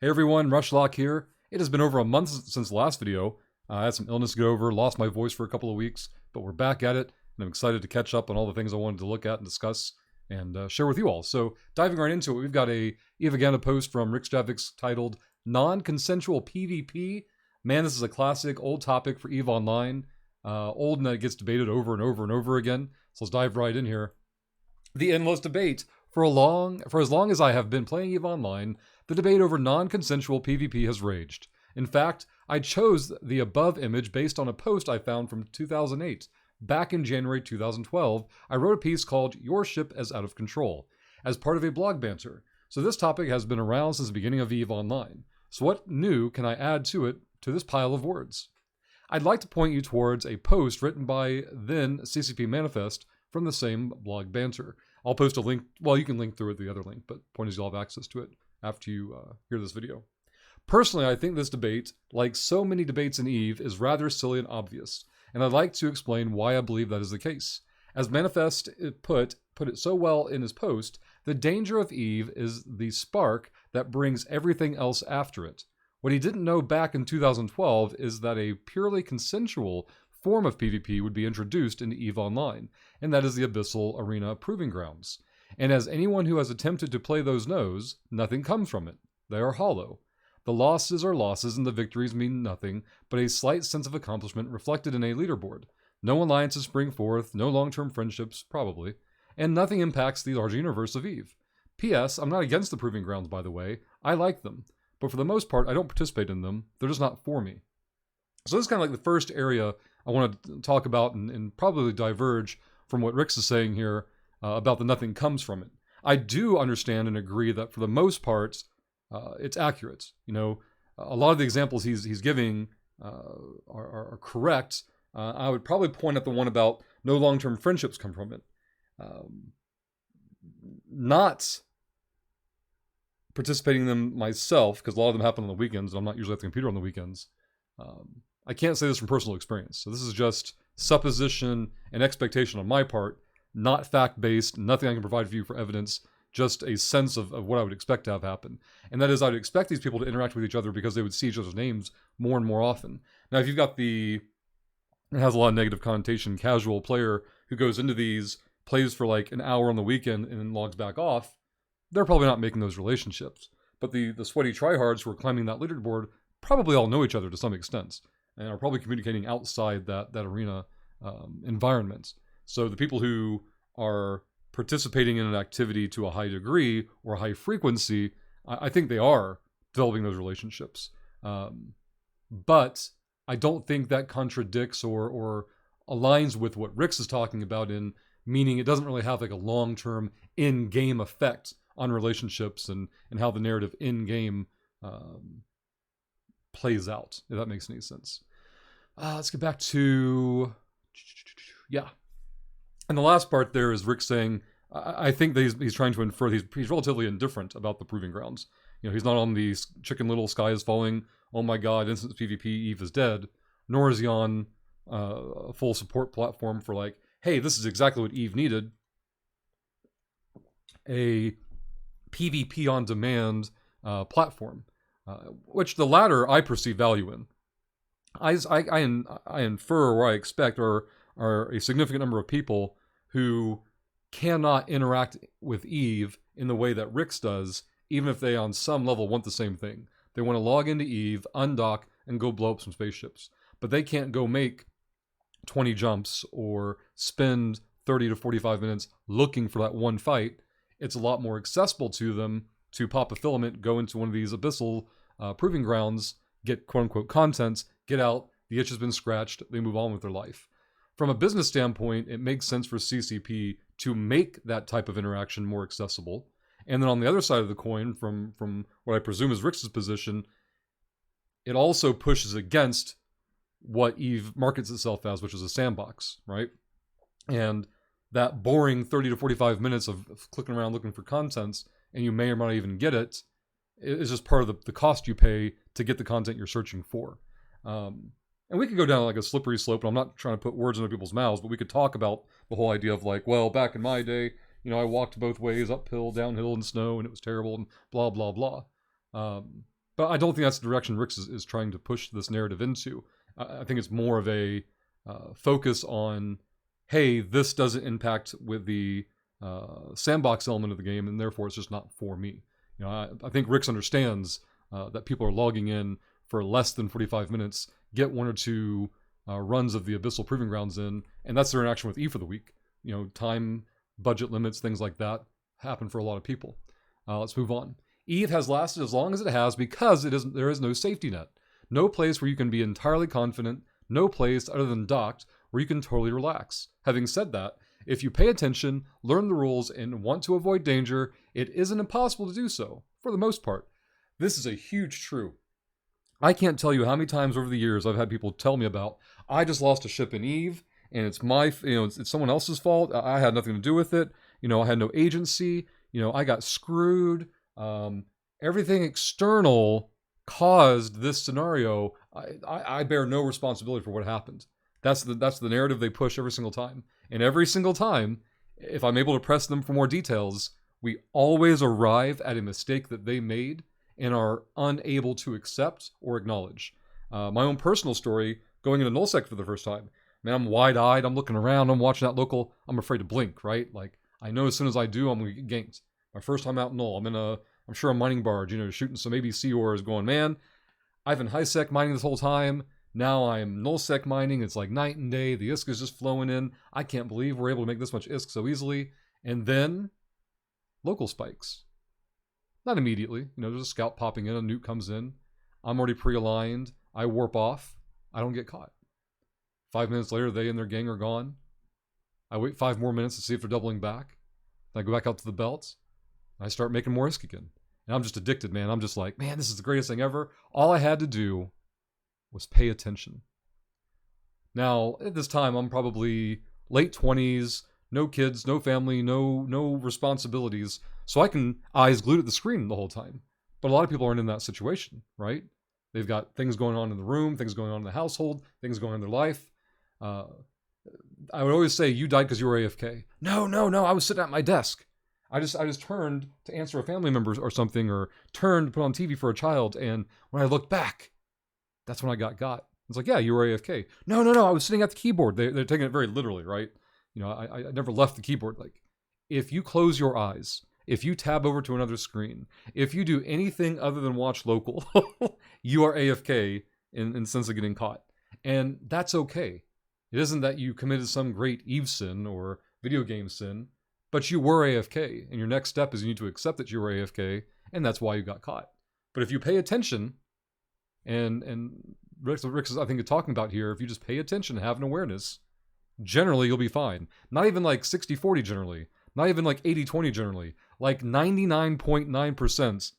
Hey everyone, Rushlock here. It has been over a month since the last video. I had some illness to get over, lost my voice for a couple of weeks, but we're back at it, and I'm excited to catch up on all the things I wanted to look at and discuss and share with you all. So diving right into it, we've got a post from Rixx Javix titled Non-Consensual PvP. Man, this is a classic old topic for EVE Online. Old and that it gets debated over and over and over again. So let's dive right in here. The endless debate. For as long as I have been playing EVE Online, the debate over non-consensual PvP has raged. In fact, I chose the above image based on a post I found from 2008. Back in January 2012, I wrote a piece called Your Ship is Out of Control, as part of a blog banter. So this topic has been around since the beginning of EVE Online. So what new can I add to this pile of words? I'd like to point you towards a post written by then CCP Manifest from the same blog banter. I'll post a link, well, you can link through it, the other link, but point is you'll have access to it after you hear this video. Personally, I think this debate, like so many debates in EVE, is rather silly and obvious, and I'd like to explain why I believe that is the case. As Manifest put it so well in his post, the danger of EVE is the spark that brings everything else after it. What he didn't know back in 2012 is that a purely consensual form of PvP would be introduced into EVE Online, and that is the Abyssal Arena Proving Grounds. And as anyone who has attempted to play those knows, nothing comes from it. They are hollow. The losses are losses and the victories mean nothing but a slight sense of accomplishment reflected in a leaderboard. No alliances spring forth, no long-term friendships, probably, and nothing impacts the larger universe of EVE. P.S. I'm not against the Proving Grounds, by the way. I like them. But for the most part, I don't participate in them. They're just not for me. So this is kind of like the first area I want to talk about and probably diverge from what Rixx is saying here about the nothing comes from it. I do understand and agree that for the most part, it's accurate. You know, a lot of the examples he's giving are correct. I would probably point at the one about no long-term friendships come from it. Not participating in them myself, because a lot of them happen on the weekends, and I'm not usually at the computer on the weekends. I can't say this from personal experience. So this is just supposition and expectation on my part, not fact-based, nothing I can provide for you for evidence, just a sense of what I would expect to have happen. And that is, I would expect these people to interact with each other because they would see each other's names more and more often. Now, if you've got it has a lot of negative connotation, casual player who goes into these, plays for like an hour on the weekend and then logs back off, they're probably not making those relationships. But the sweaty tryhards who are climbing that leaderboard probably all know each other to some extent and are probably communicating outside that arena environment. So the people who are participating in an activity to a high degree or high frequency, I think they are developing those relationships. But I don't think that contradicts or aligns with what Rixx is talking about, in meaning it doesn't really have like a long-term in-game effect on relationships and how the narrative in-game plays out, if that makes any sense. Let's get back to... Yeah. And the last part there is Rixx saying, I think that he's trying to infer he's relatively indifferent about the Proving Grounds. You know, he's not on the Chicken Little Sky is Falling, oh my god, instance PvP, EVE is dead, nor is he on a full support platform for like, hey, this is exactly what EVE needed. A PvP on demand platform. Which the latter I perceive value in. I infer, or I expect, are a significant number of people who cannot interact with EVE in the way that Rixx does, even if they on some level want the same thing. They want to log into EVE, undock, and go blow up some spaceships. But they can't go make 20 jumps or spend 30 to 45 minutes looking for that one fight. It's a lot more accessible to them to pop a filament, go into one of these abyssal proving grounds, get quote-unquote content, get out, the itch has been scratched, they move on with their life. From a business standpoint, it makes sense for CCP to make that type of interaction more accessible. And then on the other side of the coin, from what I presume is Rixx's position, it also pushes against what EVE markets itself as, which is a sandbox, right? And that boring 30 to 45 minutes of clicking around looking for content, and you may or may not even get it, is just part of the cost you pay to get the content you're searching for. And we could go down like a slippery slope, and I'm not trying to put words into people's mouths, but we could talk about the whole idea of like, well, back in my day, you know, I walked both ways, uphill, downhill in snow, and it was terrible, and blah, blah, blah. But I don't think that's the direction Rixx is trying to push this narrative into. I think it's more of a focus on, hey, this doesn't impact with the sandbox element of the game, and therefore it's just not for me. You know, I think Rixx understands that people are logging in for less than 45 minutes, get one or two runs of the Abyssal Proving Grounds in, and that's their interaction with E for the week. You know, time, budget limits, things like that happen for a lot of people. Let's move on. Eve has lasted as long as it has because there is no safety net. No place where you can be entirely confident, no place other than docked where you can totally relax. Having said that, if you pay attention, learn the rules, and want to avoid danger, it isn't impossible to do so, for the most part. This is a huge true. I can't tell you how many times over the years I've had people tell me about, I just lost a ship in Eve, and it's it's someone else's fault. I had nothing to do with it. You know, I had no agency. You know, I got screwed. Everything external caused this scenario. I bear no responsibility for what happened. That's the narrative they push every single time. And every single time, if I'm able to press them for more details, we always arrive at a mistake that they made and are unable to accept or acknowledge. My own personal story, going into nullsec for the first time. Man, I'm wide-eyed, I'm looking around, I'm watching that local, I'm afraid to blink, right? Like, I know as soon as I do, I'm going to get ganked. My first time out in null, I'm sure a mining barge, shooting some ABC ores going, man, I've been high sec mining this whole time. Now I'm null sec mining. It's like night and day. The ISK is just flowing in. I can't believe we're able to make this much ISK so easily. And then local spikes. Not immediately. There's a scout popping in, a nuke comes in. I'm already pre-aligned. I warp off. I don't get caught. 5 minutes later, they and their gang are gone. I wait 5 more minutes to see if they're doubling back. Then I go back out to the belts. I start making more ISK again. And I'm just addicted, man. I'm just like, man, this is the greatest thing ever. All I had to do was pay attention. Now, at this time, I'm probably late 20s, no kids, no family, no responsibilities. So I can eyes glued at the screen the whole time. But a lot of people aren't in that situation, right? They've got things going on in the room, things going on in the household, things going on in their life. I would always say, you died because you were AFK. No, I was sitting at my desk. I just turned to answer a family member or something, or turned to put on TV for a child, and when I looked back, that's when I got. It's like, yeah, you were AFK. No, I was sitting at the keyboard. They're taking it very literally, right? I never left the keyboard. Like, if you close your eyes, if you tab over to another screen, if you do anything other than watch local, you are AFK in sense of getting caught. And that's okay. It isn't that you committed some great Eve sin or video game sin, but you were AFK, and your next step is you need to accept that you were AFK, and that's why you got caught. But if you pay attention, and Rixx is, I think, talking about here, if you just pay attention, have an awareness, generally you'll be fine. Not even like 60-40 generally. Not even like 80-20 generally. Like 99.9%,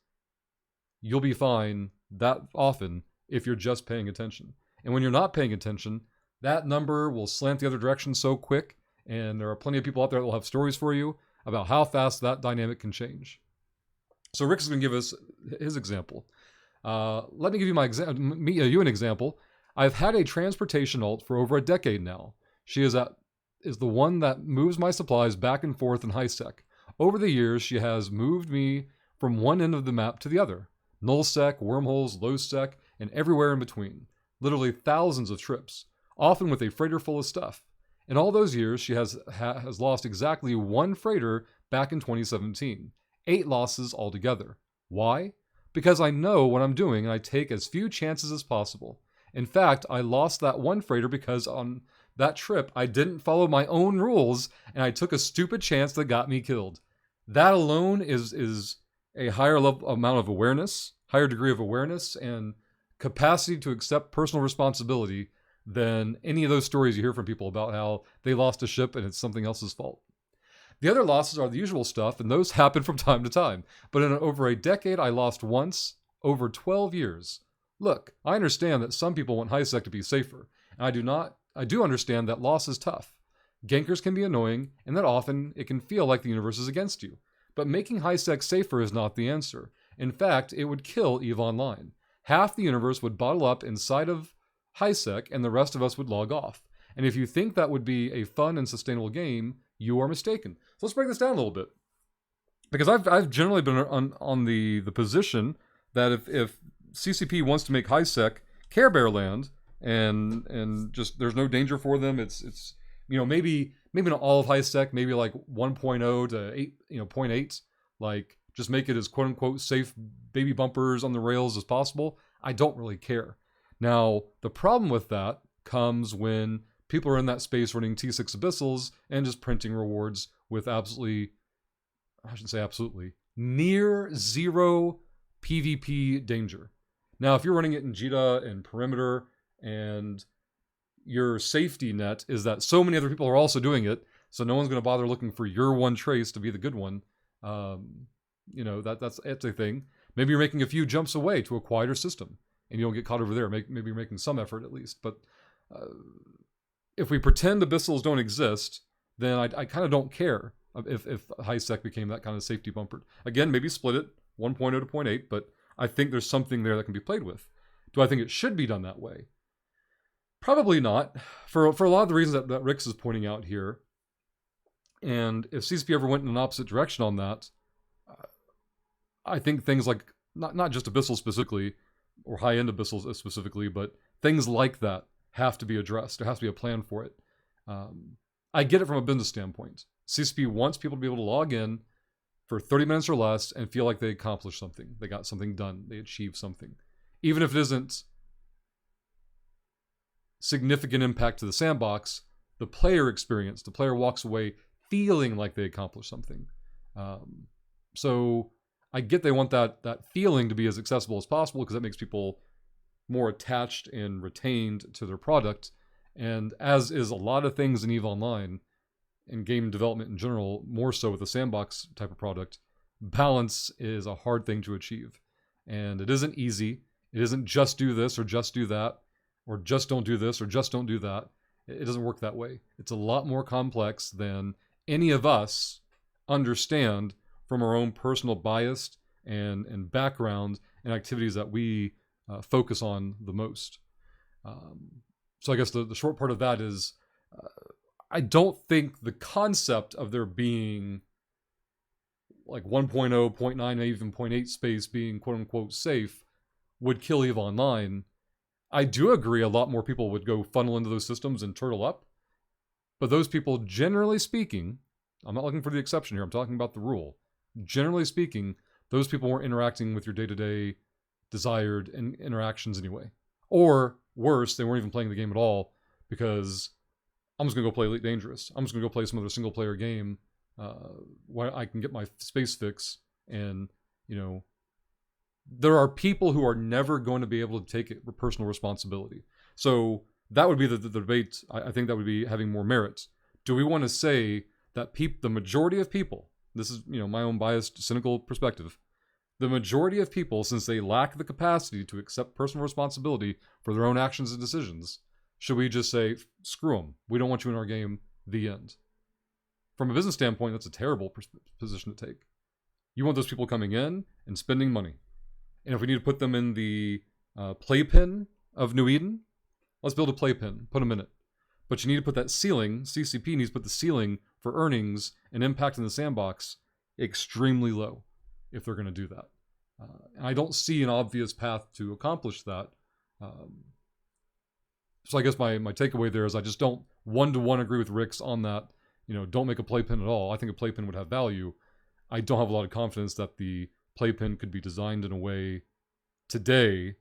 you'll be fine that often if you're just paying attention. And when you're not paying attention, that number will slant the other direction so quick, and there are plenty of people out there that will have stories for you about how fast that dynamic can change. So Rixx is going to give us his example. Let me give you an example. I've had a transportation alt for over a decade now. She is the one that moves my supplies back and forth in high sec. Over the years, she has moved me from one end of the map to the other. Null sec, wormholes, low sec, and everywhere in between. Literally thousands of trips, often with a freighter full of stuff. In all those years, she has lost exactly 1 freighter back in 2017. 8 losses altogether. Why? Because I know what I'm doing and I take as few chances as possible. In fact, I lost that 1 freighter because on that trip, I didn't follow my own rules and I took a stupid chance that got me killed. That alone is a higher amount of awareness, higher degree of awareness, and capacity to accept personal responsibility than any of those stories you hear from people about how they lost a ship and it's something else's fault. The other losses are the usual stuff, and those happen from time to time. But in over a decade, I lost once, over 12 years. Look, I understand that some people want high sec to be safer, and I do understand that loss is tough. Gankers can be annoying, and that often it can feel like the universe is against you. But making high sec safer is not the answer. In fact, it would kill EVE Online. Half the universe would bottle up inside of high sec, and the rest of us would log off. And if you think that would be a fun and sustainable game, you are mistaken. So let's break this down a little bit. Because I've generally been on the position that if CCP wants to make high-sec Care Bear land, and just there's no danger for them. It's maybe not all of high-sec, maybe like 1.0 to 8, 0.8, like just make it as quote-unquote safe baby bumpers on the rails as possible. I don't really care. Now, the problem with that comes when people are in that space running T6 Abyssals and just printing rewards with absolutely, I shouldn't say absolutely, near zero PvP danger. Now, if you're running it in JITA and Perimeter, and your safety net is that so many other people are also doing it, so no one's going to bother looking for your one trace to be the good one, that's a thing. Maybe you're making a few jumps away to a quieter system, and you don't get caught over there. Maybe you're making some effort at least. But if we pretend abyssals don't exist, then I kind of don't care if high sec became that kind of safety bumper. Again, maybe split it 1.0 to 0.8, but I think there's something there that can be played with. Do I think it should be done that way? Probably not, for a lot of the reasons that Rixx is pointing out here. And if CCP ever went in an opposite direction on that, I think things like, not just Abyssal specifically, or high-end Abyssals specifically, but things like that have to be addressed. There has to be a plan for it. I get it from a business standpoint. CCP wants people to be able to log in for 30 minutes or less and feel like they accomplished something. They got something done. They achieved something. Even if it isn't significant impact to the sandbox, the player experience, the player walks away feeling like they accomplished something. So I get they want that feeling to be as accessible as possible because that makes people more attached and retained to their product. And as is a lot of things in EVE Online and game development in general, more so with a sandbox type of product, balance is a hard thing to achieve. And it isn't easy. It isn't just do this or just do that, or just don't do this or just don't do that. It doesn't work that way. It's a lot more complex than any of us understand from our own personal bias and background and activities that we focus on the most. So I guess the short part of that is I don't think the concept of there being like 1.0, 0.9, and even 0.8 space being quote-unquote safe would kill EVE Online. I do agree a lot more people would go funnel into those systems and turtle up. But those people, generally speaking, I'm not looking for the exception here, I'm talking about the rule. Generally speaking, those people weren't interacting with your day-to-day desired interactions anyway. Or worse, they weren't even playing the game at all because I'm just going to go play Elite Dangerous. I'm just going to go play some other single-player game where I can get my space fix and, there are people who are never going to be able to take personal responsibility. So that would be the debate. I think that would be having more merit. Do we want to say that the majority of people, this is my own biased, cynical perspective, the majority of people, since they lack the capacity to accept personal responsibility for their own actions and decisions, should we just say, screw them, we don't want you in our game, the end? From a business standpoint, that's a terrible position to take. You want those people coming in and spending money. And if we need to put them in the playpen of New Eden, let's build a playpen, put them in it. But you need to put that ceiling, CCP needs to put the ceiling for earnings and impact in the sandbox extremely low if they're going to do that. And I don't see an obvious path to accomplish that. So I guess my takeaway there is I just don't one-to-one agree with Rixx on that. Don't make a playpen at all. I think a playpen would have value. I don't have a lot of confidence that the playpen could be designed in a way today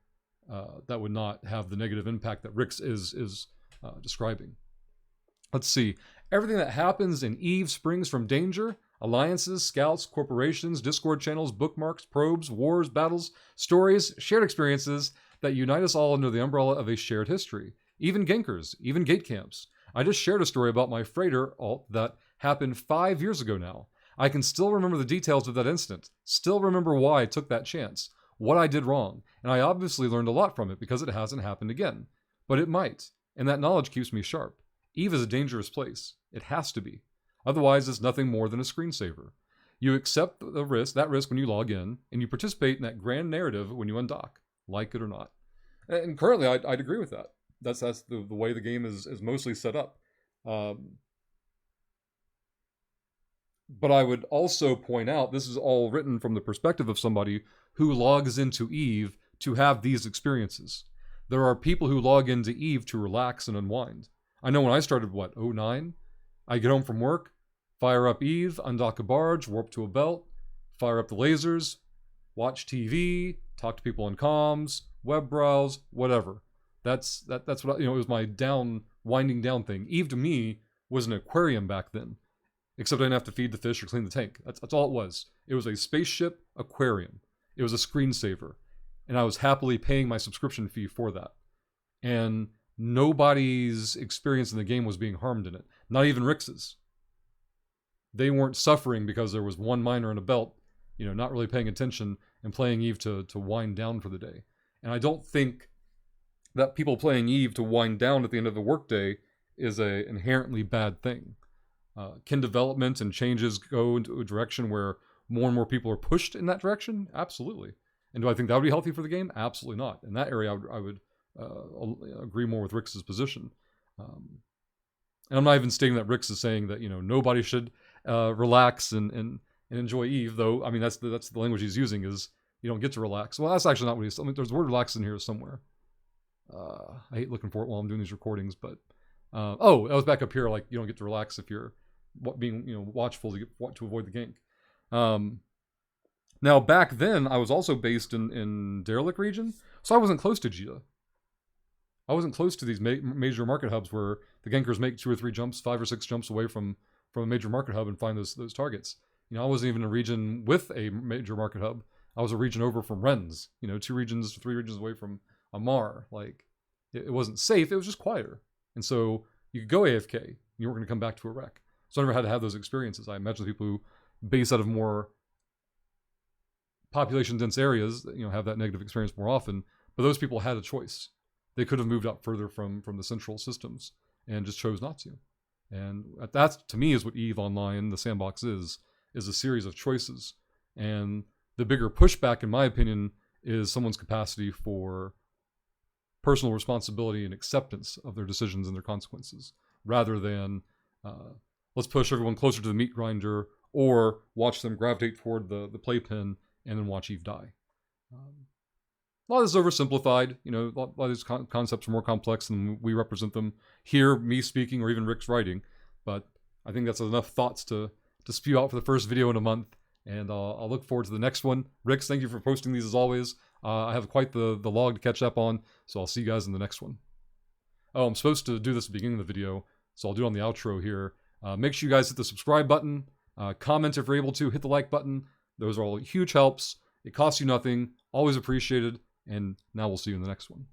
that would not have the negative impact that Rixx is describing. Let's see. Everything that happens in EVE springs from danger, alliances, scouts, corporations, Discord channels, bookmarks, probes, wars, battles, stories, shared experiences that unite us all under the umbrella of a shared history. Even gankers, even gate camps. I just shared a story about my freighter alt that happened 5 years ago now. I can still remember the details of that incident, still remember why I took that chance, what I did wrong, and I obviously learned a lot from it because it hasn't happened again. But it might, and that knowledge keeps me sharp. EVE is a dangerous place. It has to be. Otherwise, it's nothing more than a screensaver. You accept that risk when you log in, and you participate in that grand narrative when you undock, like it or not. And currently, I'd agree with that. That's the way the game is mostly set up. But I would also point out, this is all written from the perspective of somebody who logs into EVE to have these experiences. There are people who log into EVE to relax and unwind. I know when I started, what, 09? I get home from work, fire up EVE, undock a barge, warp to a belt, fire up the lasers, watch TV, talk to people on comms, web browse, whatever. That's what it was my winding down thing. EVE to me was an aquarium back then, except I didn't have to feed the fish or clean the tank. That's all it was. It was a spaceship aquarium. It was a screensaver, and I was happily paying my subscription fee for that. And nobody's experience in the game was being harmed in it. Not even Rixx's. They weren't suffering because there was one miner in a belt, not really paying attention and playing EVE to wind down for the day. And I don't think that people playing EVE to wind down at the end of the workday is a inherently bad thing. Can development and changes go into a direction where more and more people are pushed in that direction? Absolutely. And do I think that would be healthy for the game? Absolutely not. In that area, I would agree more with Rixx's position. And I'm not even stating that Rixx is saying that nobody should relax and enjoy EVE, though. I mean, that's the language he's using, is you don't get to relax. Well, that's actually not what he's. There's the word relax in here somewhere. I hate looking for it while I'm doing these recordings, but oh, that was back up here. Like, you don't get to relax if you're being watchful to avoid the gank. Now back then, I was also based in Derelict region, so I wasn't close to Jita. I wasn't close to these major market hubs where the gankers make 2 or 3 jumps, 5 or 6 jumps away from a major market hub and find those targets. I wasn't even in a region with a major market hub. I was a region over from Rennes. 2 regions, 3 regions away from Amar. Like, it wasn't safe. It was just quieter. And so you could go AFK. You weren't going to come back to a wreck. So I never had to have those experiences. I imagine the people who base out of more population-dense areas, have that negative experience more often. But those people had a choice. They could have moved up further from the central systems and just chose not to. And that, to me, is what EVE Online, the sandbox, is a series of choices. And the bigger pushback, in my opinion, is someone's capacity for personal responsibility and acceptance of their decisions and their consequences, rather than let's push everyone closer to the meat grinder or watch them gravitate toward the playpen and then watch EVE die. A lot of this is oversimplified. A lot of these concepts are more complex than we represent them here, me speaking, or even Rixx writing. But I think that's enough thoughts to spew out for the first video in a month. And I'll look forward to the next one. Rixx, thank you for posting these as always. I have quite the log to catch up on, so I'll see you guys in the next one. Oh, I'm supposed to do this at the beginning of the video, so I'll do it on the outro here. Make sure you guys hit the subscribe button, comment if you're able to, hit the like button. Those are all huge helps. It costs you nothing, always appreciated, and now we'll see you in the next one.